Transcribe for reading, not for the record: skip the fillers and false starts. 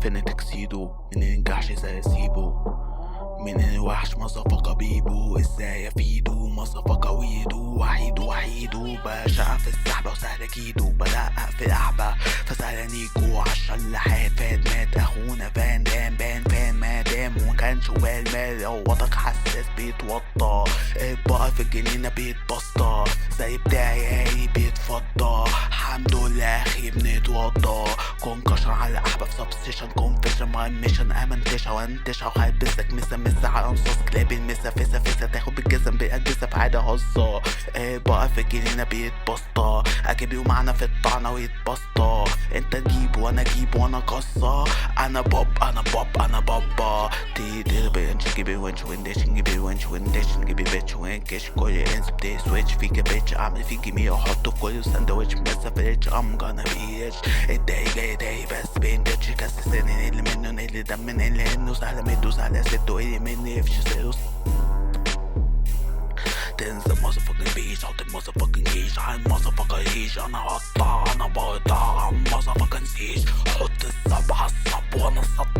فين تكسيدو من ينجحش زي سيبو من الوحش مصفقة بيبو ازاي افيدو مصفقة ويدو وحيدو باشا في السحبة وسهل اكيدو بدقق في الأحبة فسهل نيكو عالشلاحات فات مات اخونا فان دام بان فان مادام ومكانش مال وضعك حساس بيتوطى بقى في الجنينة بيتبسطى زي بتاعي بيتفضى الحمد لله اخي بنتوضى كونكشن على الأحبة في سبستيشن كونفيشن ماي ميشن امنتشة وانتشة وهلبسك مسا على انصاص كلاب المسا فيسا تاخد بالجزم بيقدسها في عادة هصة بقى في الجنينة بيتبسطى اجيبه معانا في الطعنة ويتبسطى انت تجيب وانا اجيب وانا قصة انا بابا تيجي بنش جيبي ونش وندش نجيبي ونش وندش نجيبي بيتش وينكش كل انس بتي سويتش فيك بيتش اعمل فيك مية احطه في كل ساندوتش مسا فريتش ام جانا بيتش الداي جاي داي بس بينجتش كاس سنين اللي منه اللي دم من اللي انه سهلة مدوس على سته اللي مني يفش سيروس تنزل motherfucking beach out the motherfucking geesh I'm motherfucking heesh انا هقطع انا بقطع motherfucking سيش حط الصب عالصب وانا الصب